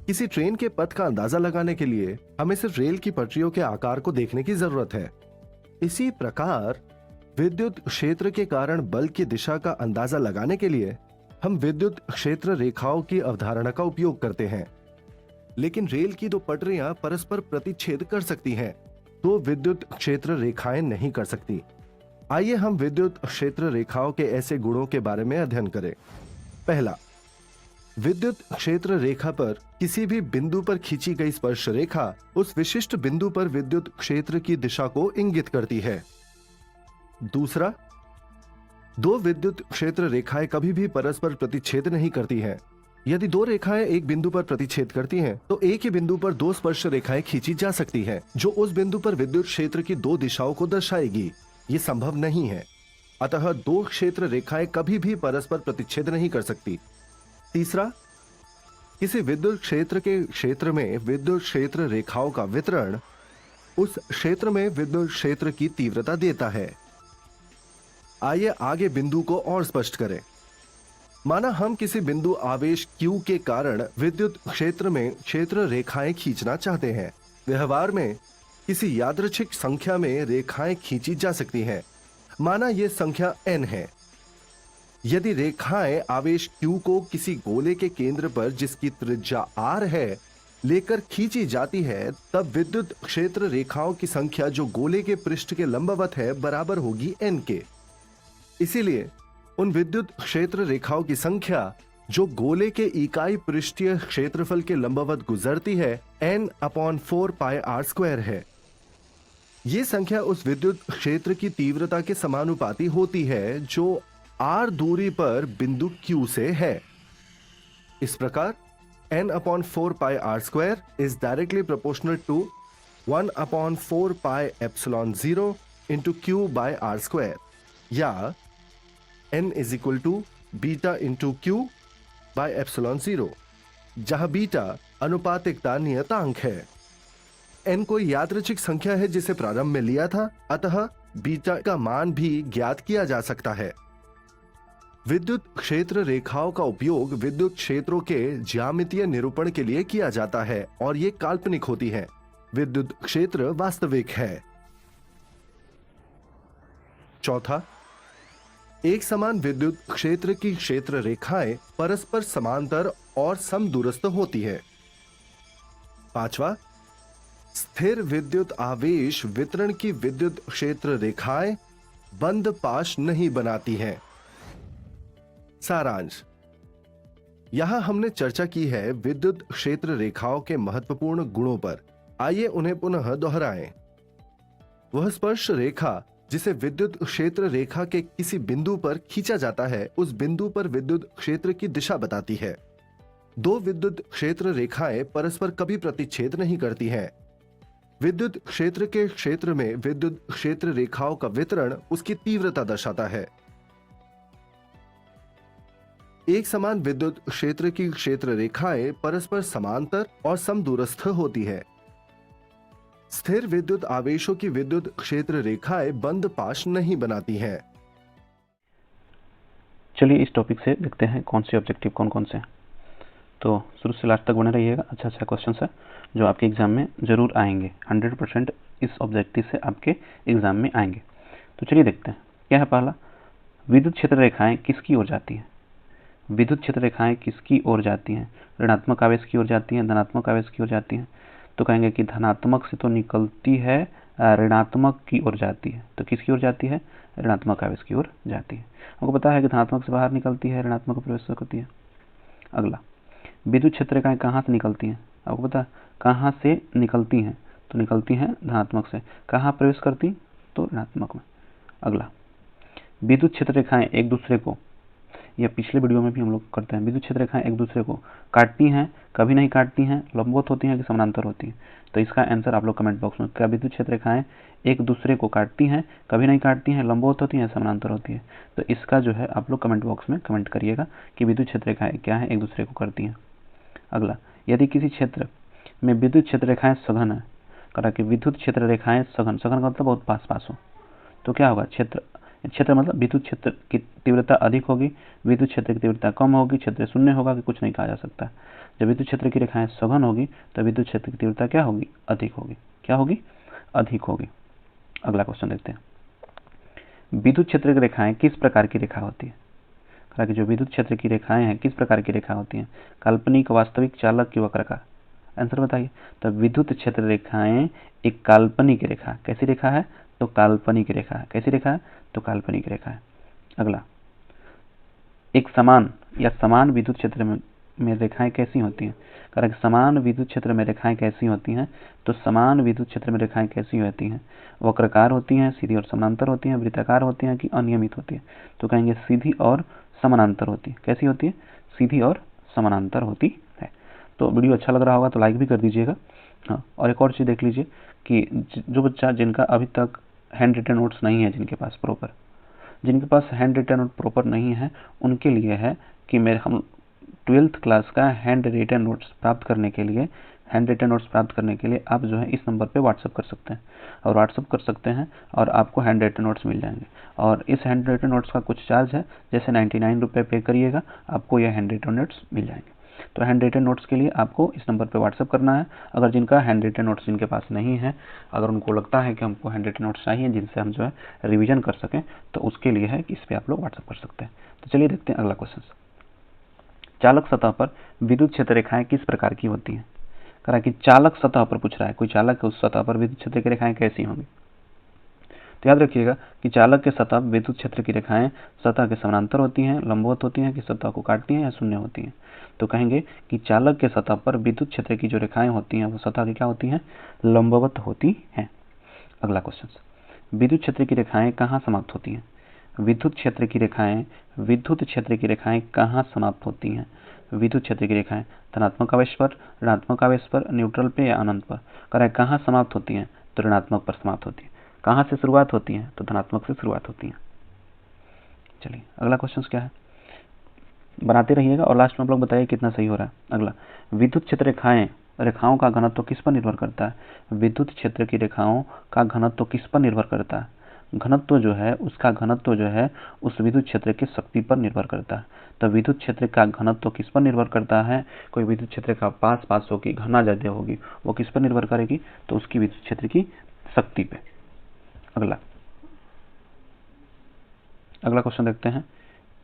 किसी ट्रेन के पथ का अंदाजा लगाने के लिए हमें सिर्फ रेल की पटरियों के आकार को देखने की जरूरत है। इसी प्रकार विद्युत क्षेत्र के कारण बल की दिशा का अंदाजा लगाने के लिए हम विद्युत क्षेत्र रेखाओं की अवधारणा का उपयोग करते हैं। लेकिन रेल की दो पटरियां परस्पर प्रतिच्छेद कर सकती हैं, तो विद्युत क्षेत्र रेखाएं नहीं कर सकती। आइए हम विद्युत क्षेत्र रेखाओं के ऐसे गुणों के बारे में अध्ययन करें। पहला, विद्युत क्षेत्र रेखा पर किसी भी बिंदु पर खींची गई स्पर्श रेखा उस विशिष्ट बिंदु पर विद्युत क्षेत्र की दिशा को इंगित करती है। दूसरा, दो विद्युत क्षेत्र रेखाएं कभी भी परस्पर प्रतिच्छेद नहीं करती हैं। यदि दो रेखाएं एक बिंदु पर प्रतिच्छेद करती हैं, तो एक ही बिंदु पर दो स्पर्श रेखाएं खींची जा सकती हैं, जो उस बिंदु पर विद्युत क्षेत्र की दो दिशाओं को दर्शाएगी। ये संभव नहीं है। अतः दो क्षेत्र रेखाएं कभी भी परस्पर प्रतिच्छेद नहीं कर सकती। तीसरा, किसी विद्युत क्षेत्र के क्षेत्र में विद्युत क्षेत्र रेखाओं का वितरण उस क्षेत्र में विद्युत क्षेत्र की तीव्रता देता है। आइए आगे बिंदु को और स्पष्ट करें। माना हम किसी बिंदु आवेश Q के कारण विद्युत क्षेत्र में क्षेत्र रेखाएं खींचना चाहते हैं। व्यवहार में किसी यादृच्छिक संख्या में रेखाएं खींची जा सकती हैं। माना यह संख्या n है। यदि रेखाएं आवेश Q को किसी गोले के केंद्र पर, जिसकी त्रिज्या r है, लेकर खींची जाती है, तब विद्युत क्षेत्र रेखाओं की संख्या जो गोले के पृष्ठ के लंबवत है बराबर होगी n के। इसीलिए उन विद्युत क्षेत्र रेखाओं की संख्या जो गोले के इकाई पृष्ठीय क्षेत्रफल के लंबवत गुजरती है n/4πr² है। ये संख्या उस विद्युत क्षेत्र की तीव्रता के समानुपाती होती है जो r दूरी पर बिंदु Q से है। इस प्रकार n/4πr² is directly proportional to 1/4πε0 into Q/r², या n is equal to beta into Q/ε0, जहां बीटा अनुपातिकता नियतांक है। n कोई यादृच्छिक संख्या है जिसे प्रारंभ में लिया था, अतः बीटा का मान भी ज्ञात किया जा सकता है। विद्युत क्षेत्र रेखाओं का उपयोग विद्युत क्षेत्रों के ज्यामितीय निरूपण के लिए किया जाता है और ये काल्पनिक होती हैं। विद्युत क्षेत्र वास्तविक है। चौथा, एक समान विद्युत क्षेत्र की क्षेत्र रेखाएं परस्पर समांतर और समदूरस्थ होती है। पांचवा, स्थिर विद्युत आवेश वितरण की विद्युत क्षेत्र रेखाएं बंद पाश नहीं बनाती हैं। सारांश, यहां हमने चर्चा की है विद्युत क्षेत्र रेखाओं के महत्वपूर्ण गुणों पर। आइए उन्हें पुनः दोहराएं। वह स्पर्श रेखा जिसे विद्युत क्षेत्र रेखा के किसी बिंदु पर खींचा जाता है, उस बिंदु पर विद्युत क्षेत्र की दिशा बताती है। दो विद्युत क्षेत्र रेखाएं परस्पर कभी प्रतिच्छेद नहीं करती हैं। विद्युत क्षेत्र के क्षेत्र में विद्युत क्षेत्र रेखाओं का वितरण उसकी तीव्रता दर्शाता है। एक समान विद्युत क्षेत्र की क्षेत्र रेखाएं परस्पर समांतर और समदूरस्थ होती है। स्थिर विद्युत आवेशों की विद्युत क्षेत्र रेखाएं बंद पाश नहीं बनाती हैं। चलिए इस टॉपिक से देखते हैं कौन से ऑब्जेक्टिव कौन कौन से हैं। तो शुरू से लास्ट तक बने रहिएगा। अच्छा क्वेश्चन है जो आपके एग्जाम में जरूर आएंगे। 100% इस ऑब्जेक्टिव से आपके एग्जाम में आएंगे। तो चलिए देखते हैं। क्या है पहला, विद्युत क्षेत्र रेखाएं किसकी ओर जाती हैं? विद्युत क्षेत्र रेखाएं किसकी ओर जाती हैं? ऋणात्मक आवेश की ओर जाती हैं, धनात्मक आवेश की ओर जाती हैं? तो कहेंगे कि धनात्मक से तो निकलती है, ऋणात्मक की ओर जाती है। तो किसकी ओर जाती है? ऋणात्मक आवेश की ओर जाती है। आपको पता है कि धनात्मक से बाहर निकलती है, ऋणात्मक में प्रवेश करती है। अगला, विद्युत क्षेत्र रेखाएं कहाँ से निकलती हैं? आपको पता है कहाँ से निकलती हैं? तो निकलती हैं धनात्मक से। कहाँ प्रवेश करती? तो ऋणात्मक में। अगला, विद्युत क्षेत्र रेखाएं एक दूसरे को, यह पिछले वीडियो में भी हम लोग करते हैं, विद्युत क्षेत्र रेखाएं एक दूसरे को काटती हैं, कभी नहीं काटती हैं, लंबवत होती हैं कि समानांतर होती हैं? तो इसका आंसर आप लोग कमेंट बॉक्स में, क्या विद्युत क्षेत्र रेखाएं एक दूसरे को काटती हैं, कभी नहीं काटती हैं, लंबवत होती हैं, समानांतर होती है? तो इसका जो है आप लोग कमेंट बॉक्स में कमेंट करिएगा कि विद्युत क्षेत्र रेखाएं क्या है, एक दूसरे को करती हैं। अगला, यदि किसी क्षेत्र में विद्युत क्षेत्र रेखाएं सघन है, करा कि विद्युत क्षेत्र रेखाएं सघन, सघन का मतलब बहुत पास पास हो, तो क्या होगा? क्षेत्र क्षेत्र मतलब विद्युत क्षेत्र की तीव्रता अधिक होगी, विद्युत क्षेत्र की तीव्रता कम होगी, क्षेत्र शून्य होगा कि कुछ नहीं कहा जा सकता। जब विद्युत क्षेत्र की रेखाएं सघन होगी तो विद्युत क्षेत्र की तीव्रता क्या होगी? अधिक होगी। क्या होगी? अधिक होगी। अगला क्वेश्चन देखते हैं, विद्युत क्षेत्र की रेखाएं किस प्रकार की रेखा होती है? कि जो विद्युत क्षेत्र की रेखाएं हैं किस प्रकार की रेखा होती हैं? काल्पनिक, वास्तविक, चालक की वक्राकार? आंसर बताइए। तो विद्युत क्षेत्र रेखाएं एक काल्पनिक रेखा, कैसी रेखा है? तो काल्पनिक रेखा है। कैसी रेखा है? तो काल्पनिक रेखा है। अगला, एक समान या समान विद्युत क्षेत्र में रेखाएं कैसी होती हैं? कारण समान विद्युत क्षेत्र में रेखाएं कैसी होती हैं? तो समान विद्युत क्षेत्र में रेखाएं कैसी होती हैं? वक्राकार होती हैं, सीधी और समानांतर होती हैं, वृत्ताकार होती हैं कि अनियमित होती है? तो कहेंगे सीधी और समानांतर होती है। कैसी होती है? सीधी और समानांतर होती है। तो वीडियो अच्छा लग रहा होगा तो लाइक भी कर दीजिएगा। हाँ, और एक और चीज़ देख लीजिए कि जो बच्चा जिनका अभी तक हैंड रिटन नोट्स नहीं है, जिनके पास हैंड रिटन नोट प्रॉपर नहीं है, उनके लिए है कि हम 12th क्लास का हैंड रिटन नोट्स प्राप्त करने के लिए आप जो है इस नंबर पे व्हाट्सअप कर सकते हैं और आपको हैंड रिटन नोट्स मिल जाएंगे। और इस हैंड रिटन नोट्स का कुछ चार्ज है, जैसे 99 रुपये पे करिएगा आपको यह हैंड रिटन नोट्स मिल जाएंगे। तो हैंड रिटन नोट्स के लिए आपको इस नंबर पे व्हाट्सअप करना है। अगर जिनका हैंड रिटन नोट्स जिनके पास नहीं है, अगर उनको लगता है कि हमको हैंड रिटन नोट्स चाहिए जिनसे हम जो है रिवीजन कर सकें, तो उसके लिए है कि इस पर आप लोग व्हाट्सअप कर सकते हैं। तो चलिए देखते हैं अगला क्वेश्चन। चालक सतह पर विद्युत क्षेत्र रेखाएं किस प्रकार की होती हैं? करा कि चालक सतह पर पूछ रहा है, कोई चालक है उस सतह पर विद्युत क्षेत्र की रेखाएं कैसी होंगी? तो याद रखिएगा कि चालक के सतह विद्युत क्षेत्र की रेखाएं सतह के समानांतर होती हैं, लंबवत होती हैं कि सतह को काटती हैं या शून्य होती हैं? तो कहेंगे कि चालक के सतह पर विद्युत क्षेत्र की जो रेखाएं होती हैं वो सतह की क्या होती हैं? लंबवत होती हैं। अगला क्वेश्चन, विद्युत क्षेत्र की रेखाएं कहाँ समाप्त होती हैं? विद्युत क्षेत्र की रेखाएं कहाँ समाप्त होती हैं? विद्युत क्षेत्र की रेखाएं धनात्मक आवेश पर, ऋणात्मक आवेश पर, न्यूट्रल पे या अनंत पर? करें कहाँ समाप्त होती हैं? तो ऋणात्मक पर समाप्त होती है। कहाँ से शुरुआत होती है? तो धनात्मक से शुरुआत होती है। चलिए अगला क्वेश्चन क्या है, बनाते रहिएगा और लास्ट में आप लोग बताइए कितना सही हो रहा है। अगला, विद्युत क्षेत्र रेखाओं का घनत्व किस पर निर्भर करता है? विद्युत क्षेत्र की रेखाओं का घनत्व किस पर निर्भर करता है? घनत्व जो है उसका घनत्व जो है उस विद्युत क्षेत्र की शक्ति पर निर्भर करता है। तो विद्युत क्षेत्र का घनत्व किस पर निर्भर करता है? कोई विद्युत क्षेत्र का पास होगी, घना ज्यादा होगी, वो किस पर निर्भर करेगी? तो उसकी विद्युत क्षेत्र की शक्ति पे। अगला क्वेश्चन देखते हैं,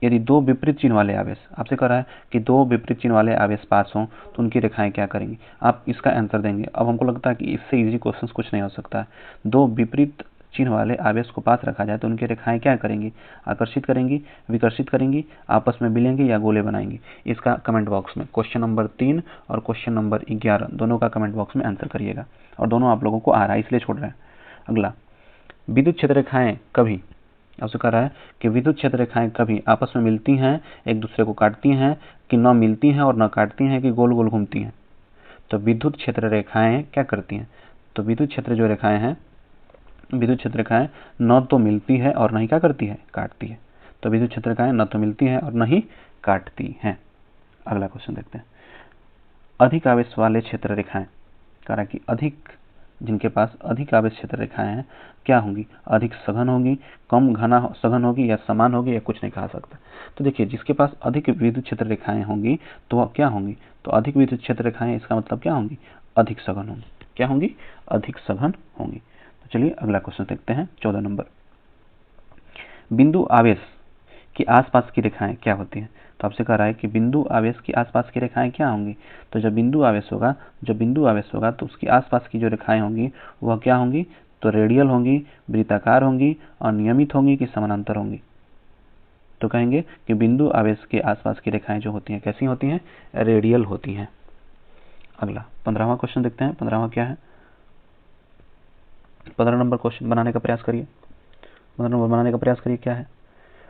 यदि दो विपरीत चिन्ह वाले आवेश, आपसे कह रहा है कि दो विपरीत चिन्ह वाले आवेश पास हों तो उनकी रेखाएं क्या करेंगी? आप इसका आंसर देंगे। अब हमको लगता है कि इससे इजी क्वेश्चन कुछ नहीं हो सकता है। दो विपरीत चिन्ह वाले आवेश को पास रखा जाए तो उनकी रेखाएं क्या करेंगी? आकर्षित करेंगी, विकर्षित करेंगी, आपस में मिलेंगी या गोले बनाएंगी? इसका कमेंट बॉक्स में क्वेश्चन नंबर 3 और क्वेश्चन नंबर 11 दोनों का कमेंट बॉक्स में आंसर करिएगा, और दोनों आप लोगों को आ रहा है इसलिए छोड़ रहे हैं। अगला, विद्युत क्षेत्र रेखाएं कभी, आपसे कह रहा है कि विद्युत क्षेत्र रेखाएं कभी आपस में मिलती हैं, एक दूसरे को काटती हैं, कि न मिलती हैं और न काटती हैं, कि गोल गोल घूमती हैं? तो विद्युत क्षेत्र रेखाएं क्या करती हैं? तो विद्युत क्षेत्र रेखाएं न तो मिलती है और न ही क्या करती है? काटती है। तो विद्युत क्षेत्र रेखाएं न तो मिलती है और न ही काटती हैं। अगला क्वेश्चन देखते हैं, अधिक आवेश वाले क्षेत्र रेखाएं, कह रहा कि अधिक, जिनके पास अधिक आवेश क्षेत्र रेखाएं हैं क्या होंगी? अधिक सघन होगी, कम घना सघन होगी, या समान होगी, या कुछ नहीं कहा सकता। तो देखिए, जिसके पास अधिक विद्युत क्षेत्र रेखाएं होंगी तो वह क्या होंगी? तो अधिक विद्युत क्षेत्र रेखाएं, इसका मतलब क्या होंगी? अधिक सघन होंगी। क्या होंगी? अधिक सघन होंगी। तो चलिए अगला क्वेश्चन देखते हैं, 14 नंबर, बिंदु आवेश की आसपास की रेखाएं क्या होती हैं? तो आपसे कह रहा है कि बिंदु आवेश की आसपास की रेखाएं क्या होंगी? तो जब बिंदु आवेश होगा तो उसकी आसपास की जो रेखाएं होंगी वह क्या होंगी? तो रेडियल होंगी, वृत्ताकार होंगी, अनियमित होंगी कि समानांतर होंगी? तो कहेंगे कि बिंदु आवेश के आसपास की रेखाएं जो होती हैं कैसी होती हैं? रेडियल होती हैं। अगला 15वां क्वेश्चन देखते हैं। 15वां क्या है? 15 नंबर क्वेश्चन बनाने का प्रयास करिए। 15 नंबर बनाने का प्रयास करिए। क्या है?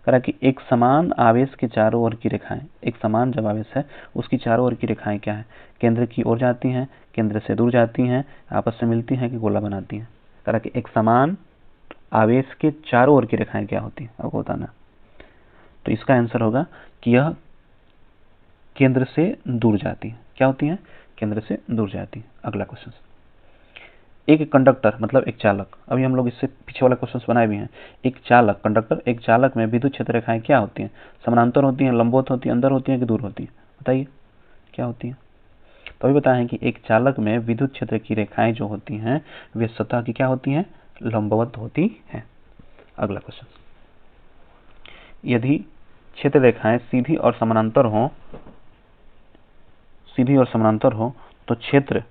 करा कि एक समान आवेश के चारों ओर की रेखाएं, एक समान जब आवेश है उसकी चारों ओर की रेखाएं क्या है? केंद्र की ओर जाती हैं, केंद्र से दूर जाती हैं, आपस में मिलती हैं, कि गोला बनाती हैं? करा कि एक समान आवेश के चारों ओर की रेखाएं क्या होती हैं, आपको बताना। तो इसका आंसर होगा कि यह केंद्र से दूर जाती है। क्या होती है? केंद्र से दूर जाती है। अगला क्वेश्चन, एक कंडक्टर मतलब एक चालक, अभी हम लोग इससे पीछे वाला क्वेश्चन बनाए भी हैं। एक चालक कंडक्टर, एक चालक में विद्युत क्षेत्र रेखाएं क्या होती हैं? समानांतर होती हैं, लंबवत होती हैं, अंदर होती हैं कि दूर होती हैं? बताइए क्या होती हैं? तो अभी बताएं कि एक चालक में विद्युत क्षेत्र की रेखाएं जो होती हैं वे सतह की क्या होती हैं? लंबवत होती हैं। अगला क्वेश्चन, यदि क्षेत्र रेखाएं सीधी और समानांतर हो तो क्षेत्र,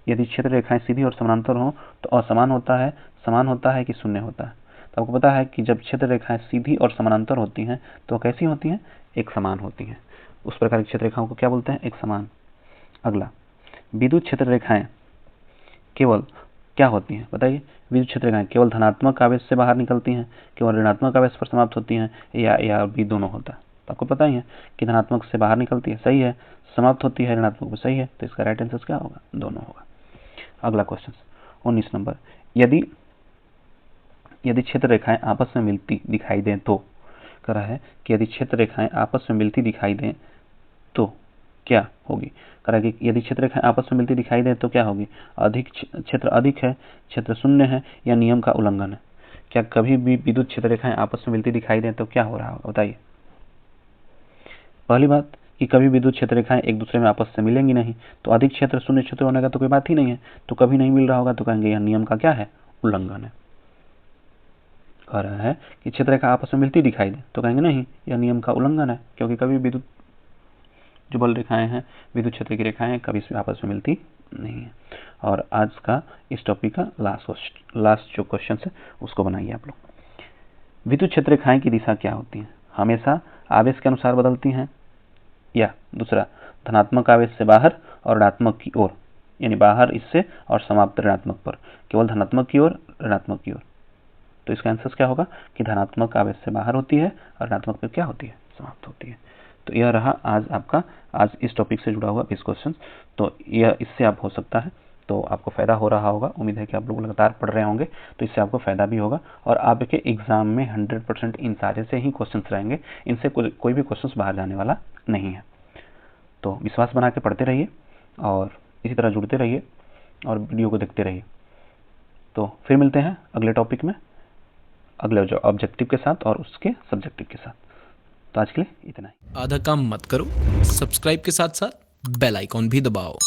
यदि क्षेत्र रेखाएं सीधी और समानांतर हो तो असमान होता है, समान होता है कि शून्य होता है? तो आपको पता है कि जब क्षेत्र रेखाएं सीधी और समानांतर होती हैं तो कैसी होती हैं? एक समान होती हैं। उस प्रकार की क्षेत्र रेखाओं को क्या बोलते हैं? एक समान। अगला, विद्युत क्षेत्र रेखाएं केवल क्या होती हैं? बताइए। विद्युत क्षेत्र रेखाएं केवल धनात्मक आवेश से बाहर निकलती हैं, केवल ऋणात्मक आवेश पर समाप्त होती हैं, या भी दोनों होता है? तो आपको पता ही है कि धनात्मक से बाहर निकलती है, सही है, समाप्त होती है ऋणात्मक पर, सही है। तो इसका राइट आंसर क्या होगा? दोनों होगा। अगला क्वेश्चन 19 नंबर, यदि क्षेत्र रेखाएं आपस में मिलती दिखाई दें तो, कह रहा है कि यदि क्षेत्र रेखाएं आपस में मिलती दिखाई दें तो क्या होगी? कह रहा है कि यदि क्षेत्र रेखाएं आपस में मिलती दिखाई दें तो क्या होगी? क्षेत्र अधिक है, क्षेत्र शून्य है, या नियम का उल्लंघन है? क्या कभी भी विद्युत क्षेत्र रेखाएं आपस में मिलती दिखाई दें तो क्या हो रहा होगा? बताइए। पहली बात कि कभी विद्युत क्षेत्र रेखाएं एक दूसरे में आपस से मिलेंगी नहीं, तो अधिक क्षेत्र शून्य क्षेत्र होने का तो कोई बात ही नहीं है। तो कभी नहीं मिल रहा होगा तो कहेंगे यह नियम का क्या है? उल्लंघन है। कह रहा है कि क्षेत्र रेखा आपस में मिलती दिखाई दे तो कहेंगे नहीं, यह नियम का उल्लंघन है, क्योंकि कभी विद्युत जो बल रेखाएं हैं, विद्युत क्षेत्र की रेखाएं कभी आपस में मिलती नहीं है। और आज का इस टॉपिक का लास्ट जो क्वेश्चन है उसको बनाइए आप लोग। विद्युत क्षेत्र रेखाएं की दिशा क्या होती है? हमेशा आवेश के अनुसार बदलती हैं, या दूसरा धनात्मक आवेश से बाहर और ऋणात्मक की ओर, यानी बाहर इससे और समाप्त ऋणात्मक पर, केवल धनात्मक की ओर, ऋणात्मक की ओर? तो इसका आंसर क्या होगा कि धनात्मक आवेश से बाहर होती है और ऋणात्मक पर क्या होती है? समाप्त होती है। तो यह रहा आज इस टॉपिक से जुड़ा हुआ 20 क्वेश्चन। तो यह इससे आप हो सकता है तो आपको फायदा हो रहा होगा। उम्मीद है कि आप लोग लगातार पढ़ रहे होंगे तो इससे आपको फायदा भी होगा, और आपके एग्जाम में 100% इन सारे से ही क्वेश्चन रहेंगे। इनसे कोई भी क्वेश्चन बाहर जाने वाला नहीं है। तो विश्वास बना के पढ़ते रहिए और इसी तरह जुड़ते रहिए और वीडियो को देखते रहिए। तो फिर मिलते हैं अगले टॉपिक में, अगले जो ऑब्जेक्टिव के साथ और उसके सब्जेक्टिव के साथ। तो आज के लिए इतना ही। आधा काम मत करो, सब्सक्राइब के साथ साथ बेल आइकॉन भी दबाओ।